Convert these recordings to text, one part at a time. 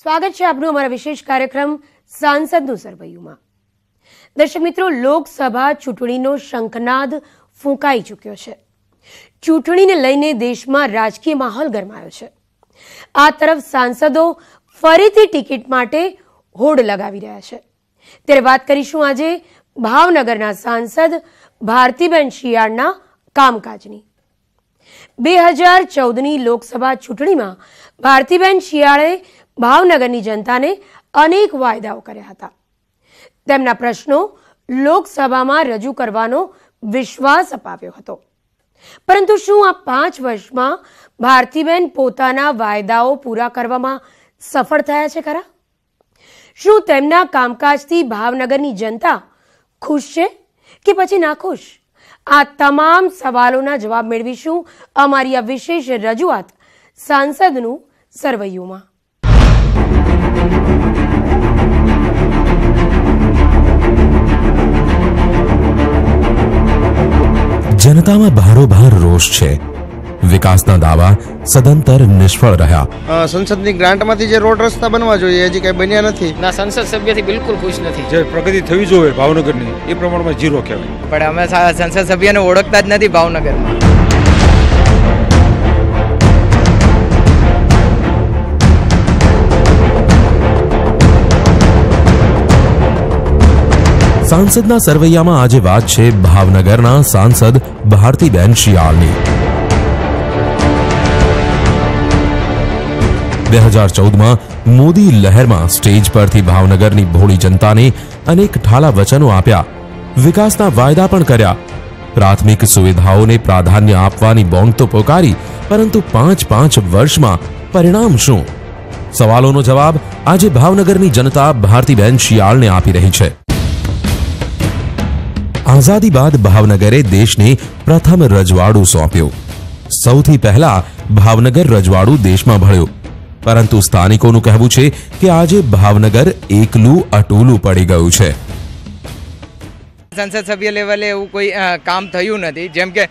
સ્વાગત છે આપનું અમારા વિશેષ કાર્યક્રમ સાંસદનું સરવૈયુમાં। દર્શક મિત્રો, લોકસભા ચૂંટણીનો શંખનાદ ફૂંકાઈ ચૂક્યો છે। ચૂંટણીને લઈને દેશમાં રાજકીય માહોલ ગરમાયો છે। આ તરફ સાંસદો ફરીથી ટિકિટ માટે હોડ લગાવી રહ્યા છે। ત્યારે વાત કરીશું આજે ભાવનગરના સાંસદ ભારતીબેન શિયાળના કામકાજની। 2014ની લોકસભા ચૂંટણીમાં ભારતીબેન શિયાળે ભાવનગરની જનતાને અનેક વાયદાઓ કર્યા હતા। તેમના પ્રશ્નો લોકસભામાં રજૂ કરવાનો વિશ્વાસ અપાવ્યો હતો। પરંતુ શું આ 5 વર્ષમાં ભારતીબેન પોતાના વાયદાઓ પૂરા કરવામાં સફળ થયા છે ખરા? શું તેમના કામકાજથી ભાવનગરની જનતા ખુશ છે કે પછી નાખુશ? આ તમામ સવાલોના જવાબ મેળવીશું અમારી આ વિશેષ રજૂઆત સાંસદનું સરવૈયુમાં। जनता भारोभार रोष है। विकासना दावा सदंतर निष्फळ रह्या। संसदनी ग्रांटमांथी जे रोड रस्ता बनवा जोईए हजी कई बन्या नथी। ना संसद सभ्यथी बिल्कुल खुश नथी। जे प्रगति थवी जोईए भावनगरनी ए प्रमाणमां जीरो कहेवाय। पण अमे संसद सभ्यने ओळखता ज नथी भावनगरमां। सांसदना सरवैयामां आजे वात छे भावनगरना सांसद भारतीबेन शियाळनी। 2014 में मोदी लहर में स्टेज परथी भावनगरनी भोળી जनताने अनेक ठाला वचनों आप्या, विकासना वायदा पण कर्या, प्राथमिक सुविधाओने प्राधान्य आपवानी बोंग तो पोकारी, परंतु 5 वर्ष में परिणाम शुं? सवालोनो जवाब आजे भावनगरनी जनता भारतीबेन शियाळने आपी रही छे। आजादी बाद भावनगरे देशने प्रथम रजवाड़ू सौंप्यो। सौथी पहला भावनगर रजवाड़ू देश में भळ्यो, परंतु स्थानिकोनुं कहेवुं छे कि आजे भावनगर एकलू अटूलू पड़ी गयुं छे। संसद सभ्य लेवले एवुं कोई काम थयुं नथी। जेम के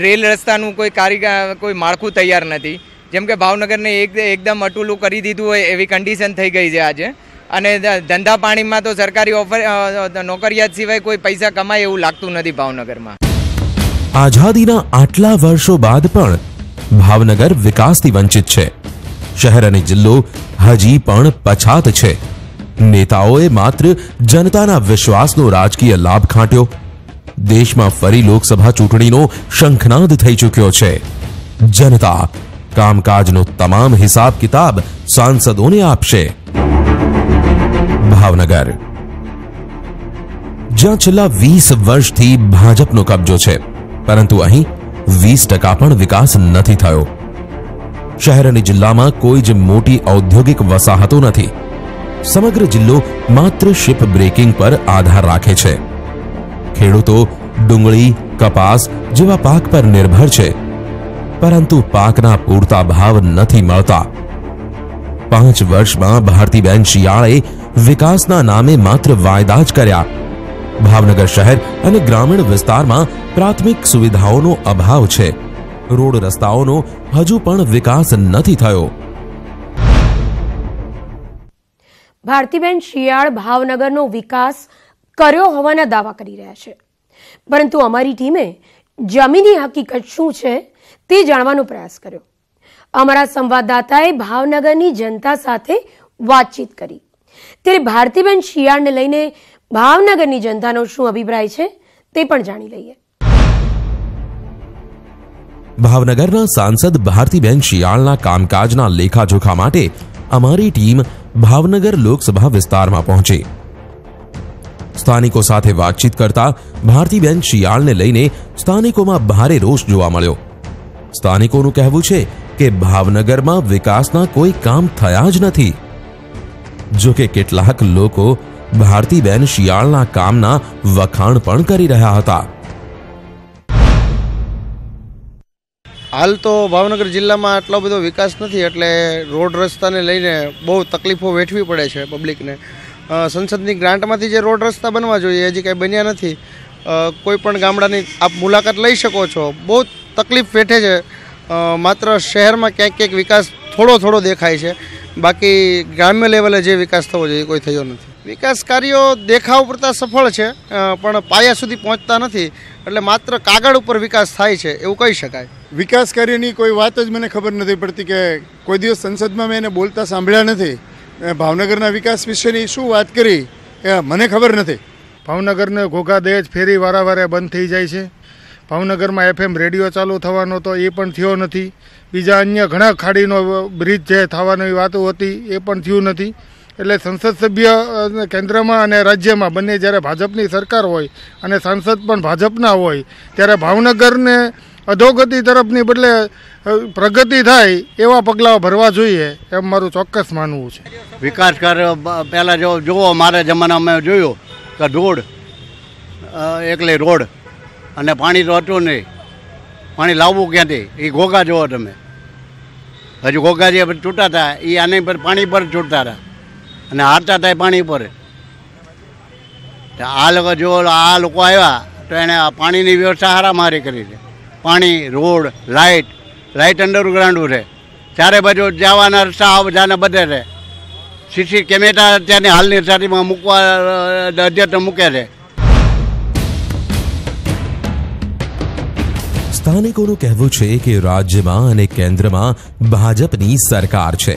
रेल रસ્તાનું કોઈ માળખું તૈયાર નથી। જેમ કે ભાવનગરને એકદમ અટૂલું કરી દીધું હોય એવી કન્ડિશન થઈ ગઈ છે આજે। અને ધંધા પાણીમાં તો સરકારી નોકરિયાત સિવાય કોઈ પૈસા કમાય એવું લાગતું નથી ભાવનગરમાં। આઝાદીના આટલા વર્ષો બાદ પણ ભાવનગર વિકાસથી વંચિત છે। શહેર અને જિલ્લો હજી પણ પછાત છે। નેતાઓએ માત્ર જનતાના વિશ્વાસનો રાજકીય લાભ ખાંટ્યો। દેશમાં ફરી લોકસભા ચૂંટણીનો શંખનાદ થઈ ચૂક્યો છે। જનતા કામકાજનો તમામ હિસાબ કિતાબ સાંસદોને આપશે। ભાવનગર જ્યાં છેલ્લા 20 વર્ષથી ભાજપનો કબજો છે, પરંતુ અહીં 20% પણ વિકાસ નથી થયો। શહેર અને જિલ્લામાં કોઈ જ મોટી ઔદ્યોગિક વસાહતો નથી। સમગ્ર જિલ્લો માત્ર શિપ બ્રેકિંગ પર આધાર રાખે છે। ખેડૂતો ડુંગળી, કપાસ જેવા પાક પર નિર્ભર છે, પરંતુ પાકના પૂરતા ભાવ નથી મળતા। 5 વર્ષમાં ભારતીબેન શિયાળે વિકાસના નામે માત્ર વાયદા જ કર્યા। ભાવનગર શહેર અને ગ્રામીણ વિસ્તારમાં પ્રાથમિક સુવિધાઓનો અભાવ છે। રોડ રસ્તાઓનો હજુ પણ વિકાસ નથી થયો। ભારતીબેન શિયાળ ભાવનગરનો વિકાસ કર્યો હોવાના દાવા કરી રહ્યા છે, પરંતુ અમારી ટીમે જમીની હકીકત શું છે તે જાણવાનો પ્રયાસ કર્યો। અમારા સંવાદદાતાએ ભાવનગરની જનતા સાથે વાતચીત કરી। ત્યારે ભારતીબેન શિયાળને લઈને ભાવનગરની જનતાનો શું અભિપ્રાય છે તે પણ જાણી લઈએ। ભાવનગરના સાંસદ ભારતીબેન શિયાળના કામકાજના લેખાજોખા માટે અમારી ટીમ ભાવનગર લોકસભા વિસ્તારમાં પહોંચી। સ્થાનિકો સાથે વાતચીત કરતા ભારતીબેન શિયાળને લઈને સ્થાનિકોમાં ભારે રોષ જોવા મળ્યો। સ્થાનિકોનું કહેવું છે કે ભાવનગરમાં વિકાસના કોઈ કામ થયા જ નથી। જો કે કેટલાક લોકો ભારતીબેન શિયાળના કામના વખાણ પણ કરી રહ્યા હતા। हाल तो भावनगर जिल्ला में आटलो बधो विकास नहीं, एटले रोड रस्ता ने लईने बहुत तकलीफों वेठवी पड़े छे पब्लिक ने। संसदनी ग्रांटमांथी जे रोड रस्ता बनवा जोईए हजी कई बन्या नथी। कोईपण गामडानी आप मुलाकात लई शको छो। बहुत तकलीफ वेठे छे। मात्र शहर में क्यांक क्यांक विकास थोड़ो देखाय छे। બાકી ગ્રામ્ય લેવલે જે વિકાસ થવો જોઈએ કોઈ થયો નથી. વિકાસ કાર્યો દેખાવ પડતા સફળ છે, પણ પાયા સુધી પહોંચતા નથી, એટલે માત્ર કાગળ ઉપર વિકાસ થાય છે એવું કહી શકાય. વિકાસ કાર્યની કોઈ વાત જ મને ખબર નથી પડતી કે કોઈ દિવસ સંસદમાં મેં એને બોલતા સાંભળ્યા નથી. ભાવનગરના વિકાસ વિશેની શું વાત કરી એ મને ખબર નથી. ભાવનગરને ઘોઘા દહેજ ફેરી વારે બંધ થઈ જાય છે. ભાવનગરમાં FM રેડિયો ચાલુ થવાનો તો એ પણ થયો નથી. બીજા અન્ય ઘણા ખાડીનો બ્રિજ જે થવાની વાતો હતી એ પણ થયું નથી. એટલે સંસદ સભ્ય કેન્દ્રમાં અને રાજ્યમાં બંને જ્યારે ભાજપની સરકાર હોય અને સાંસદ પણ ભાજપના હોય ત્યારે ભાવનગરને અધોગતિ તરફની બદલે પ્રગતિ થાય એવા પગલાઓ ભરવા જોઈએ એમ મારું ચોક્કસ માનવું છે. વિકાસ કાર્ય પહેલાં જુઓ, મારા જમાનામાં જોયું કે રોડ એકલે રોડ અને પાણી તો હતું નહીં. પાણી લાવવું ક્યાંથી? એ ઘોઘા જુઓ તમે. હજુ ઘોઘા જે છૂટા હતા એ આની પર પાણી પર છૂટતા હતા અને હારતા હતા પાણી પર. આ લોકો જો આ લોકો આવ્યા તો એને પાણીની વ્યવસ્થા હારામારી કરી છે. પાણી, રોડ, લાઇટ અંડરગ્રાઉન્ડ છે. ચારે બાજુ જવાના રસ્તા બધાને બધે છે. સીસી કેમેરા અત્યારની હાલની સ્થિતિમાં મૂકવા અધ્યક્ષ મૂકે છે. સ્થાનિકોનું કહેવું છે કે રાજ્યમાં અને કેન્દ્રમાં ભાજપની સરકાર છે,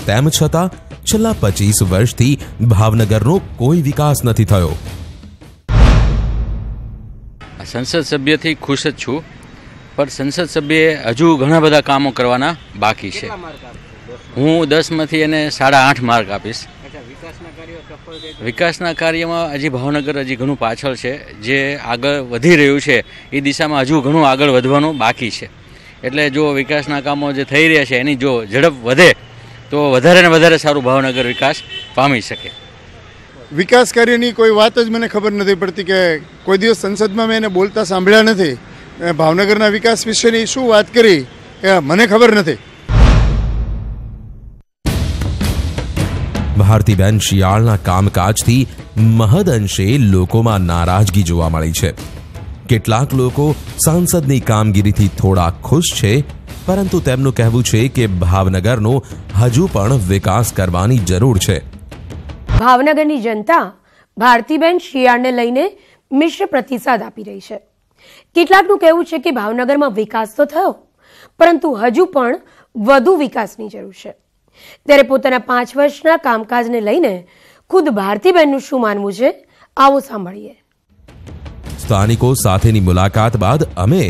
તેમ છતાં છેલ્લા 25 વર્ષથી ભાવનગરનો કોઈ વિકાસ નથી થયો. સંસદ સભ્યથી ખુશ જ છું, પણ સંસદ સભ્યએ હજુ ઘણા બધા કામો કરવાના બાકી છે. હું 10માંથી એને 8.5 માર્ક આપીશ. વિકાસના કાર્યમાં હજી ભાવનગર હજી ઘણું પાછળ છે. જે આગળ વધી રહ્યું છે એ દિશામાં હજુ ઘણું આગળ વધવાનું બાકી છે. એટલે જો વિકાસના કામો જે થઈ રહ્યા છે એની જો ઝડપ વધે તો વધારે ને વધારે સારું ભાવનગર વિકાસ પામી શકે. વિકાસ કાર્યની કોઈ વાત જ મને ખબર નથી પડતી કે કોઈ દિવસ સંસદમાં મેં એને બોલતા સાંભળ્યા નથી. ભાવનગરના વિકાસ વિશેની શું વાત કરી એ મને ખબર નથી. ભારતીબેન શિયાળના કામકાજથી મહદઅંશે લોકોમાં નારાજગી જોવા મળી છે. કેટલાક લોકો સાંસદની કામગીરીથી થોડા ખુશ છે, પરંતુ તેમનું કહેવું છે કે ભાવનગરનો હજુ પણ વિકાસ કરવાની જરૂર છે. ભાવનગરની જનતા ભારતીબેન શિયાળને લઈને મિશ્ર પ્રતિસાદ આપી રહી છે. કેટલાકનું કહેવું છે કે ભાવનગરમાં વિકાસ તો થયો, પરંતુ હજુ પણ વધુ વિકાસની જરૂર છે. ત્યારે પોતાના 5 વર્ષના કામકાજને લઈને ખુદ ભારતીબેનનું શું માનવું છે, આવો સાંભળીએ. સ્થાનિકો સાથેની મુલાકાત બાદ અમે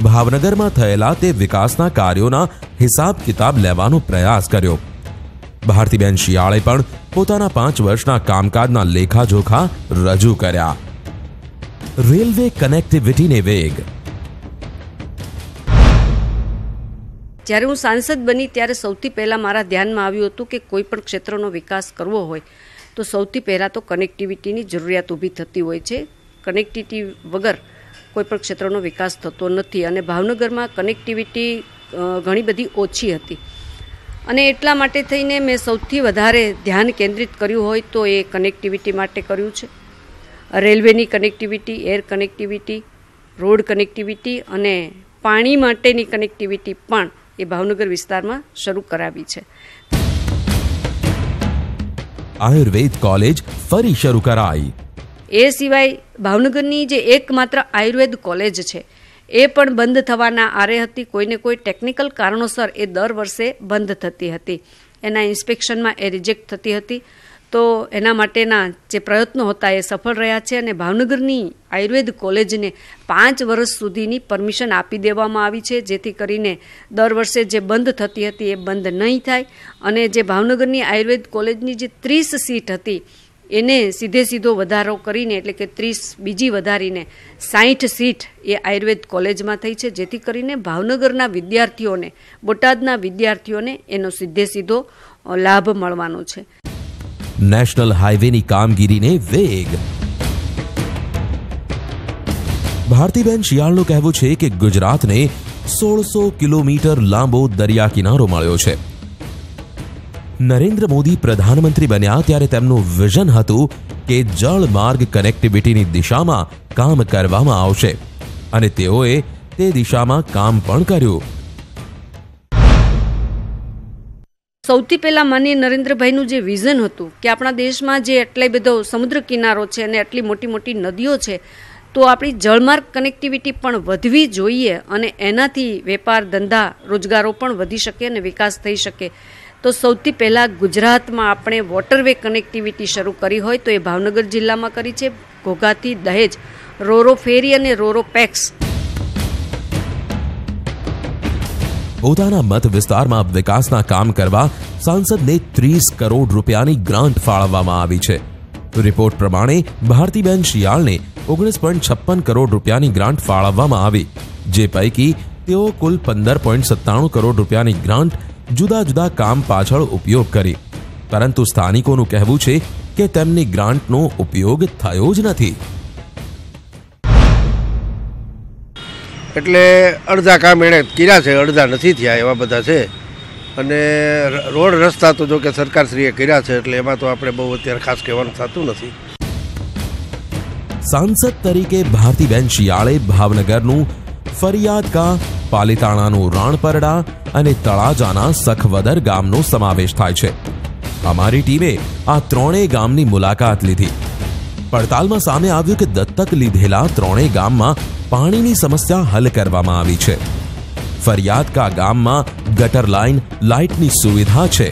ભાવનગરમાં થયેલા તે વિકાસના કાર્યોના હિસાબ કિતાબ લેવાનો પ્રયાસ કર્યો. ભારતીબેન શિયાળે પણ પોતાના 5 વર્ષના કામકાજના લેખાજોખા રજૂ કર્યા. રેલવે કનેક્ટિવિટીને વેગ. જ્યારે હું સાંસદ બની ત્યારે સૌથી પહેલાં મારા ધ્યાનમાં આવ્યું હતું કે કોઈ પણ ક્ષેત્રનો વિકાસ કરવો હોય તો સૌથી પહેલાં તો કનેક્ટિવિટીની જરૂરિયાત ઊભી થતી હોય છે. કનેક્ટિવિટી વગર કોઈ પણ ક્ષેત્રનો વિકાસ થતો નથી અને ભાવનગરમાં કનેક્ટિવિટી ઘણી બધી ઓછી હતી અને એટલા માટે થઈને મેં સૌથી વધારે ધ્યાન કેન્દ્રિત કર્યું હોય તો એ કનેક્ટિવિટી માટે કર્યું છે. રેલવેની connectivity, air connectivity, road connectivity અને પાણી માટેની કનેક્ટિવિટી પણ એ ભાવનગર વિસ્તારમાં શરૂ કરાવી છે. આયુર્વેદ કોલેજ ફરી શરૂ કરાઈ. એ સિવાય ભાવનગરની જે એકમાત્ર આયુર્વેદ કોલેજ છે એ પણ બંધ થવાના આરે હતી. કોઈને કોઈ ટેકનિકલ કારણોસર એ દર વર્ષે બંધ થતી હતી. એના ઇન્સ્પેક્શનમાં એ રિજેક્ટ થતી હતી. તો એના માટેના જે પ્રયત્નો હતા એ સફળ રહ્યા છે અને ભાવનગરની આયુર્વેદ કોલેજને 5 વર્ષ સુધીની પરમિશન આપી દેવામાં આવી છે, જેથી કરીને દર વર્ષે જે બંધ થતી હતી એ બંધ નહીં થાય અને જે ભાવનગરની આયુર્વેદ કોલેજની જે 30 સીટ હતી એને સીધો વધારો કરીને એટલે કે 30 બીજી વધારીને 60 સીટ એ આયુર્વેદ કોલેજમાં થઈ છે, જેથી કરીને ભાવનગરના વિદ્યાર્થીઓને, બોટાદના વિદ્યાર્થીઓને એનો સીધો લાભ મળવાનો છે. નેશનલ હાઈવેની કામગીરીને વેગ. ભારતીબેન શિયાળનું કહેવું છે કે ગુજરાતને 1600 કિલોમીટર લાંબો દરિયા કિનારો મળ્યો છે. નરેન્દ્ર મોદી પ્રધાનમંત્રી બન્યા ત્યારે તેમનું વિઝન હતું કે જળ માર્ગ કનેક્ટિવિટીની દિશામાં કામ કરવામાં આવશે અને તેઓએ તે દિશામાં કામ પણ કર્યું. સૌથી પહેલાં માનનીય નરેન્દ્રભાઈનું જે વિઝન હતું કે આપણા દેશમાં જે એટલો બધો સમુદ્ર કિનારો છે અને આટલી મોટી મોટી નદીઓ છે, તો આપણી જળમાર્ગ કનેક્ટિવિટી પણ વધવી જોઈએ અને એનાથી વેપાર ધંધા રોજગારો પણ વધી શકે અને વિકાસ થઈ શકે. તો સૌથી પહેલાં ગુજરાતમાં આપણે વોટરવે કનેક્ટિવિટી શરૂ કરી હોય તો એ ભાવનગર જિલ્લામાં કરી છે. ઘોઘાથી દહેજ રોરો ફેરી અને રોરો પેક્સ. પોતાના મત વિસ્તારમાં વિકાસના કામ કરવા સાંસદને 30 કરોડ રૂપિયાની ગ્રાન્ટ ફાળવવામાં આવી છે. રિપોર્ટ પ્રમાણે ભારતીબેન શિયાળને 19.56 કરોડ રૂપિયાની ગ્રાન્ટ ફાળવવામાં આવી, જે પૈકી તેઓ કુલ 15.97 કરોડ રૂપિયાની ગ્રાન્ટ જુદા જુદા કામ પાછળ ઉપયોગ કરી. પરંતુ સ્થાનિકોનું કહેવું છે કે તેમની ગ્રાન્ટનો ઉપયોગ થયો જ નથી. એટલે અડધા કામ એણે કર્યા છે, અડધા નથી થયા, એવા બધા છે. અને રોડ રસ્તા તો જો કે સરકારશ્રીએ કર્યા છે, એટલે એમાં તો આપણે બહુ અત્યારે ખાસ કહેવાનું થતું નથી. સાંસદ તરીકે ભારતીબેન શિયાળે ભાવનગરનું ફરિયાદકા, પાલીતાણાનું રાણપરડા અને તળાજાના સખવદર ગામનો સમાવેશ થાય છે. અમારી ટીમે આ ત્રણેય ગામની મુલાકાત લીધી. પડતાલમાં સામે આવ્યું કે દત્તક લીધેલા ત્રણેય ગામમાં પાણીની સમસ્યા હલ કરવામાં આવી છે. ફરિયાદકા ગામમાં ગટર લાઇન, લાઇટની સુવિધા છે.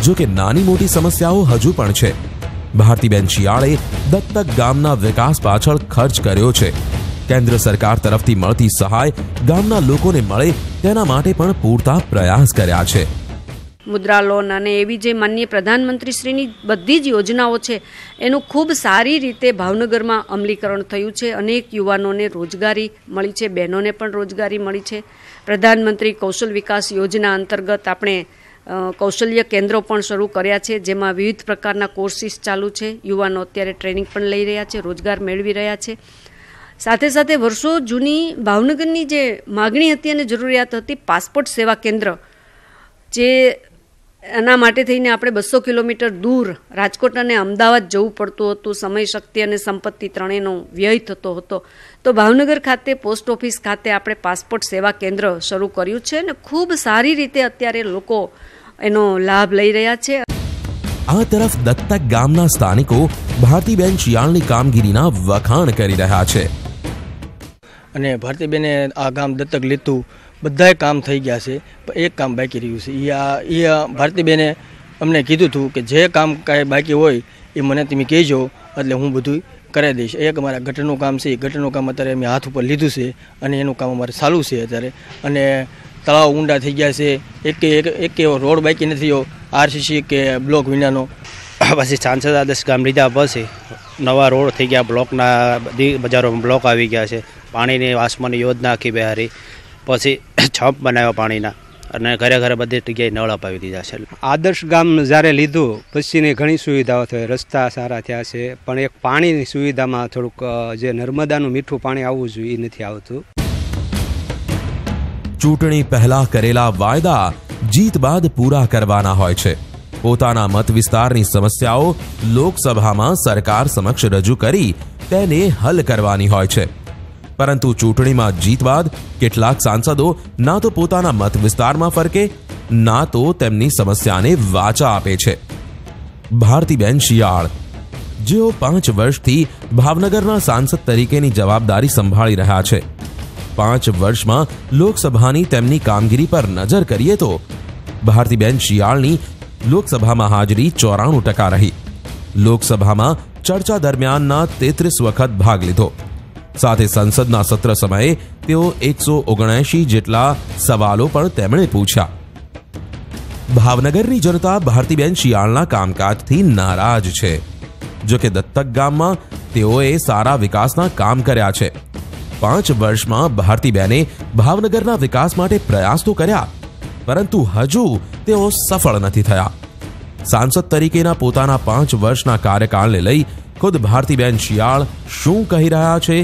જો કે નાની મોટી સમસ્યાઓ હજુ પણ છે. ભારતીબેન શિયાળે દત્તક ગામના વિકાસ પાછળ ખર્ચ કર્યો છે. કેન્દ્ર સરકાર તરફથી મળતી સહાય ગામના લોકોને મળે તેના માટે પણ પૂરતા પ્રયાસ કર્યા છે. મુદ્રા લોન અને એવી જે માનનીય પ્રધાનમંત્રીશ્રીની બધી જ યોજનાઓ છે એનું ખૂબ સારી રીતે ભાવનગરમાં અમલીકરણ થયું છે. અનેક યુવાનોને રોજગારી મળી છે, બહેનોને પણ રોજગારી મળી છે. પ્રધાનમંત્રી કૌશલ વિકાસ યોજના અંતર્ગત આપણે કૌશલ્ય કેન્દ્રો પણ શરૂ કર્યા છે, જેમાં વિવિધ પ્રકારના કોર્સિસ ચાલુ છે. યુવાનો અત્યારે ટ્રેનિંગ પણ લઈ રહ્યા છે, રોજગાર મેળવી રહ્યા છે. સાથે સાથે વર્ષો જૂની ભાવનગરની જે માગણી હતી અને જરૂરિયાત હતી, પાસપોર્ટ સેવા કેન્દ્ર, જે એના માટે થઈને આપણે 200 કિલોમીટર દૂર રાજકોટ અને અમદાવાદ જવું પડતું હતું. સમય, શક્તિ અને સંપત્તિ ત્રણેયનો વ્યય થતો હતો. તો ભાવનગર ખાતે પોસ્ટ ઓફિસ ખાતે આપણે પાસપોર્ટ સેવા કેન્દ્ર શરૂ કર્યું છે અને ખૂબ સારી રીતે અત્યારે લોકો એનો લાભ લઈ રહ્યા છે. આ તરફ દત્તક ગામના સ્થાનિકો ભારતીબેન શિયાળની કામગીરીના વખાણ કરી રહ્યા છે. અને ભારતીબેને આ ગામ દત્તક લીધું, બધાય કામ થઈ ગયા છે, પણ એક કામ બાકી રહ્યું છે. એ ભારતીબેને અમને કીધું હતું કે જે કામ કાંઈ બાકી હોય એ મને તમે કહેજો, એટલે હું બધું કરાવી દઈશ. એક અમારા ગટરનું કામ છે, એ ગટરનું કામ અત્યારે અમે હાથ ઉપર લીધું છે અને એનું કામ અમારે ચાલુ છે અત્યારે. અને તળાવ ઊંડા થઈ ગયા છે, એક એવો રોડ બાકી નથી થયો આરસીસી કે બ્લોક વિનાનો. પછી સાંસદ આદર્શ ગામ લીધા પછી નવા રોડ થઈ ગયા, બ્લોકના બધી બજારોમાં બ્લોક આવી ગયા છે. પાણીની આસમાની યોજના આખી બહારી, પછી છંપ બનાવ્યા પાણીના, અને ઘરે ઘરે બધી જગ્યાએ નળ અપાવી દીધા છે. આદર્શ ગામ જ્યારે લીધું પછીની ઘણી સુવિધાઓ થઈ, રસ્તા સારા થયા છે, પણ એક પાણીની સુવિધામાં થોડુંક જે નર્મદાનું મીઠું પાણી આવવું જોઈએ એ નથી આવતું. ચૂંટણી પહેલા કરેલા વાયદા જીત બાદ પૂરા કરવાના હોય છે. પોતાના મત વિસ્તારની સમસ્યાઓ લોકસભામાં સરકાર સમક્ષ રજૂ કરી તેને હલ કરવાની હોય છે. પરંતુ ચૂંટણીમાં જીત બાદ કેટલાક સાંસદો ના તો પોતાના મત વિસ્તારમાં ફરકે, ના તો તેમની સમસ્યાને વાચા આપે છે. ભારતીબેન શિયાળ, જેઓ 5 વર્ષથી ભાવનગરના સાંસદ તરીકેની જવાબદારી સંભાળી રહ્યા છે. 5 વર્ષમાં લોકસભાની તેમની કામગીરી પર નજર કરીએ તો ભારતીબેન શિયાળની લોકસભામાં હાજરી 94% રહી. લોકસભામાં ચર્ચા દરમિયાનના 33 વખત ભાગ લીધો. સાથે સંસદના સત્ર સમયે તેઓ 179 જેટલા સવાલો પણ તેમણે પૂછ્યા. ભાવનગરની જનતા ભારતીબેન શિયાળના કામકાજથી નારાજ છે. જો કે દત્તક ગામમાં તેઓએ સારા વિકાસના કામ કર્યા છે. 5 વર્ષમાં ભારતીબેને ભાવનગરના વિકાસ માટે પ્રયાસ તો કર્યા, પરંતુ હજુ તેઓ સફળ નથી થયા. સાંસદ તરીકેના પોતાના 5 વર્ષના કાર્યકાળને લઈ ખુદ ભારતીબેન શિયાળ શું કહી રહ્યા છે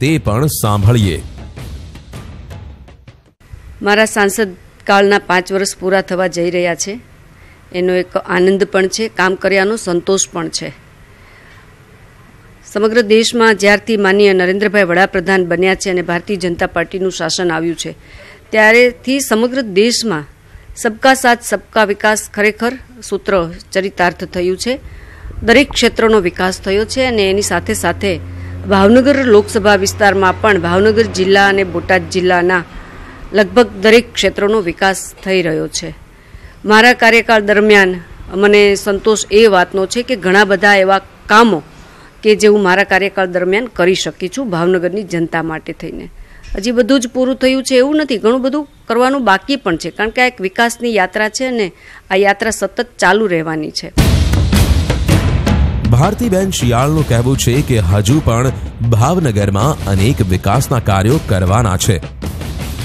તે પણ સાંભળીએ. મારા સાંસદ કાળના 5 વર્ષ પૂરા થવા જઈ રહ્યા છે. એનો એક આનંદ પણ છે, કામ કર્યાનો સંતોષ પણ છે. સમગ્ર દેશમાં જ્યારથી માનનીય નરેન્દ્રભાઈ વડાપ્રધાન બન્યા છે અને ભારતીય જનતા પાર્ટીનું શાસન આવ્યું છે, ત્યારેથી સમગ્ર દેશમાં સબકા સાથ સબકા વિકાસ ખરેખર સૂત્ર ચરિતાર્થ થયું છે. દરેક ક્ષેત્રનો વિકાસ થયો છે અને એની સાથે સાથે ભાવનગર લોકસભા વિસ્તારમાં પણ ભાવનગર જિલ્લા અને બોટાદ જિલ્લાના લગભગ દરેક ક્ષેત્રોનો વિકાસ થઈ રહ્યો છે. મારા કાર્યકાળ દરમિયાન મને સંતોષ એ વાતનો છે કે ઘણા બધા એવા કામો કે જે હું મારા કાર્યકાળ દરમિયાન કરી શકી છું ભાવનગરની જનતા માટે થઈને. હજી બધું જ પૂરું થયું છે એવું નથી, ઘણું બધું કરવાનું બાકી પણ છે, કારણ કે આ એક વિકાસની યાત્રા છે અને આ યાત્રા સતત ચાલુ રહેવાની છે. ભારતીબેન શિયાળનું કહેવું છે કે હજુ પણ ભાવનગરમાં અનેક વિકાસના કાર્યો કરવાના છે.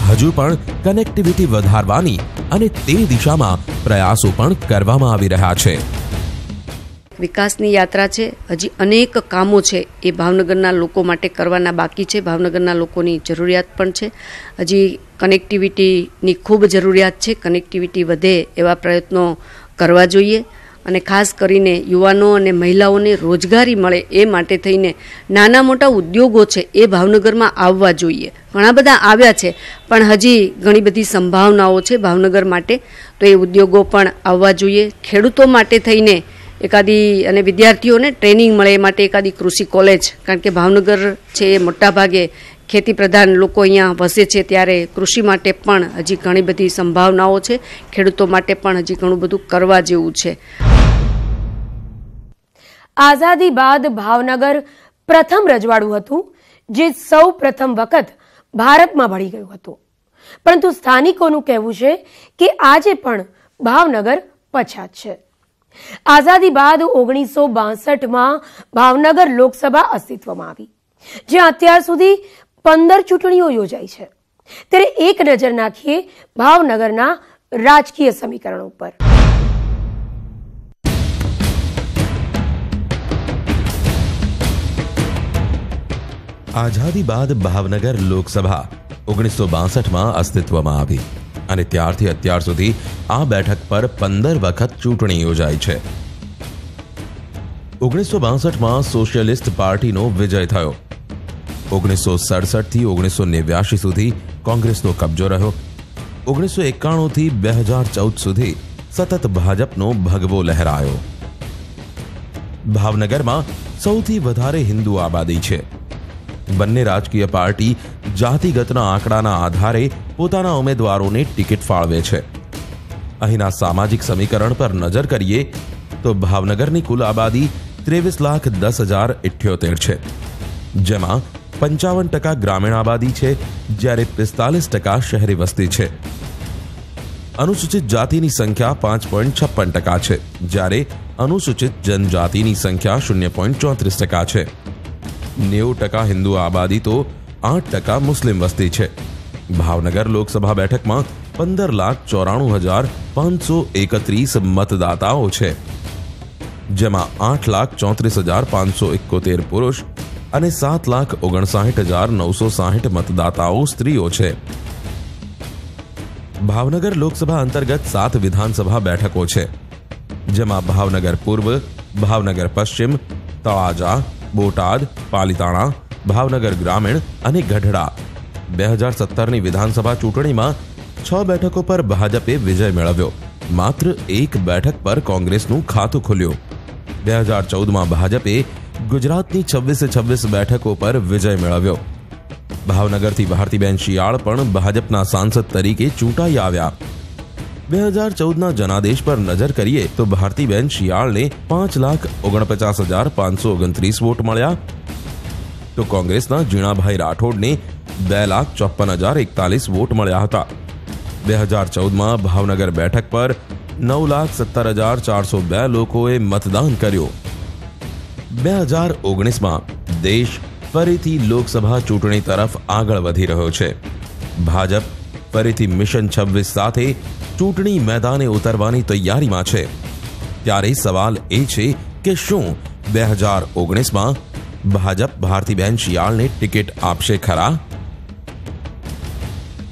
હજુ પણ કનેક્ટિવિટી વધારવાની અને તે દિશામાં પ્રયાસો પણ કરવામાં આવી રહ્યા છે. વિકાસની યાત્રા છે, હજી અનેક કામો છે એ ભાવનગરના લોકો માટે કરવાના બાકી છે. ભાવનગરના લોકોની જરૂરિયાત પણ છે. હજી કનેક્ટિવિટીની ખૂબ જરૂરિયાત છે. કનેક્ટિવિટી વધે એવા પ્રયત્નો કરવા જોઈએ અને ખાસ કરીને યુવાનો અને મહિલાઓને રોજગારી મળે એ માટે થઈને નાના મોટા ઉદ્યોગો છે એ ભાવનગરમાં આવવા જોઈએ. ઘણા બધા આવ્યા છે પણ હજી ઘણી બધી સંભાવનાઓ છે ભાવનગર માટે, તો એ ઉદ્યોગો પણ આવવા જોઈએ. ખેડૂતો માટે થઈને એકાદી અને વિદ્યાર્થીઓને ટ્રેનિંગ મળે એ માટે એકાદી કૃષિ કોલેજ, કારણ કે ભાવનગર છે એ મોટાભાગે ખેતી પ્રધાન લોકો અહીંયા વસે છે, ત્યારે કૃષિ માટે પણ હજી ઘણી બધી સંભાવનાઓ છે. ખેડૂતો માટે પણ હજી ઘણું બધું કરવા જેવું છે. આઝાદી બાદ ભાવનગર પ્રથમ રજવાડું હતું જે સૌ પ્રથમ વખત ભારતમાં ભળી ગયું હતું, પરંતુ સ્થાનિકોનું કહેવું છે કે આજે પણ ભાવનગર પછાત છે. આઝાદી બાદ 1962માં ભાવનગર લોકસભા અસ્તિત્વમાં આવી, જ્યાં અત્યાર સુધી 15 ચૂંટણીઓ યોજાઈ છે. ત્યારે એક નજર નાખીએ ભાવનગરના રાજકીય સમીકરણો પર. આઝાદી બાદ ભાવનગર લોકસભા 1962માં અસ્તિત્વમાં આવી અને ત્યારથી અત્યાર સુધી આ બેઠક પર 15 વખત ચૂંટણી યોજાઈ છે. 1962માં સોશિયલિસ્ટ પાર્ટીનો વિજય થયો. 1967 થી 1989 સુધી કોંગ્રેસનો કબજો રહ્યો. 1991 થી 2014 સુધી સતત ભાજપનો ભગવો લહેરાયો. ભાવનગરમાં સૌથી વધારે હિન્દુ આબાદી છે. બંને રાજકીય પાર્ટી જાતિગતના આંકડાના આધારે પોતાના ઉમેદવારોને ટિકિટ ફાળવે છે. અહીંના સામાજિક સમીકરણ પર નજર કરીએ તો ભાવનગરની કુલ આબાદી 23,10,078 છે, જેમાં 55% ગ્રામીણ આબાદી છે, જ્યારે 45% શહેરી વસ્તી છે. અનુસૂચિત જાતિની સંખ્યા 5.56% છે, જ્યારે અનુસૂચિત જનજાતિની સંખ્યા 0.34% છે. 90% હિન્દુ આબાદી તો 8% મુસ્લિમ વસ્તી છે. ભાવનગર લોકસભા બેઠકમાં 15,94,531 મતદાતાઓ છે, જેમાં 8,34,571 પુરુષ અને 7,59,960 મતદાતાઓ સ્ત્રીઓ છે. ભાવનગર લોકસભા અંતર્ગત 7 વિધાનસભા બેઠકો છે, જેમાં ભાવનગર પૂર્વ, ભાવનગર પશ્ચિમ, તળાજા, બોટાદ, પાલિતાણા, ભાવનગર ગ્રામીણ અને ગઢડા. 2017ની વિધાનસભા ચૂંટણીમાં 6 બેઠકો પર ભાજપે વિજય મેળવ્યો. માત્ર 1 બેઠક પર કોંગ્રેસનું ખાતું ખુલ્યું. 2014માં ભાજપે ગુજરાતની 26 બેઠકો પર વિજય મેળવ્યો. ભાવનગરથી ભારતીબેન શિયાળ પણ ભાજપના સાંસદ તરીકે ચૂંટાઈ આવ્યા. 2014ના જનાદેશ પર નજર કરીએ તો ભારતીબેન શિયાળને 5,49,529 વોટ મળ્યા, તો કોંગ્રેસના જીણાભાઈ રાઠોડને 2,54,041 વોટ મળ્યા હતા. 2014માં ભાવનગર બેઠક પર 9,17,402 લોકોએ મતદાન કર્યું. 2019માં દેશ ફરીથી લોકસભા ચૂંટણી તરફ આગળ વધી રહ્યો છે. ભાજપ ફરીથી મિશન 26 સાથે ચૂંટણી મેદાને ઉતરવાની તૈયારીમાં છે. ત્યારે સવાલ એ છે કે શું 2019માં ભાજપ ભારતીબેન શિયાળને ટિકિટ આપશે ખરા?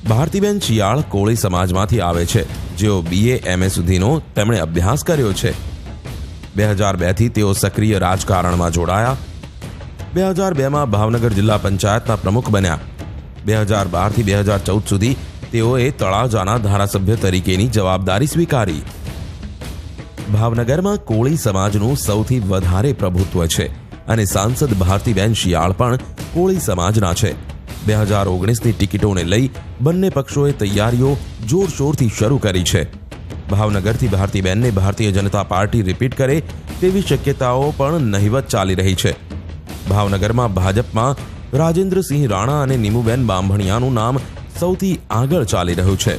ભારતીબેન શિયાળ કોળી સમાજમાંથી આવે છે, જેઓ BA MA સુધીનો તેમણે અભ્યાસ કર્યો છે. 2002થી તેઓ સક્રિય રાજકારણમાં જોડાયા. 2002માં ભાવનગર જિલ્લા પંચાયતના પ્રમુખ બન્યા. 2012થી 2014 સુધી તેઓએ તળાજાના ધારાસભ્ય તરીકેની જવાબદારી સ્વીકારી. ભાવનગરમાં કોળી સમાજનું સૌથી વધારે પ્રભુત્વ છે અને સાંસદ ભારતીબેન શિયાળ પણ કોળી સમાજના છે. 2019ની ટિકિટોને લઈ બંને પક્ષોએ તૈયારીઓ જોરશોરથી શરૂ કરી છે. ભાવનગરથી ભારતીબેનને ભારતીય જનતા પાર્ટી રિપીટ કરે તેવી શક્યતાઓ પણ નહિવત ચાલી રહી છે. ભાવનગરમાં ભાજપમાં રાજેન્દ્રસિંહ રાણા અને નીમુબેન બાંભણિયાનું નામ સૌથી આગળ ચાલી રહ્યું છે.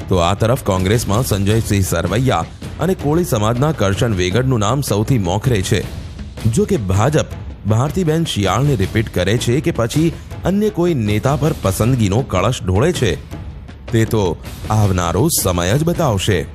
તો આ તરફ કોંગ્રેસમાં સંજયસિંહ સરવૈયા અને કોળી સમાજના કરશન વેગડનું નામ સૌથી મોખરે છે. જો કે ભાજપ ભારતીબેન શિયાળને રિપીટ કરે છે કે પછી અન્ય કોઈ નેતા પર પસંદગીનો કળશ ઢોળે છે તે તો આવનારો સમય જ બતાવશે.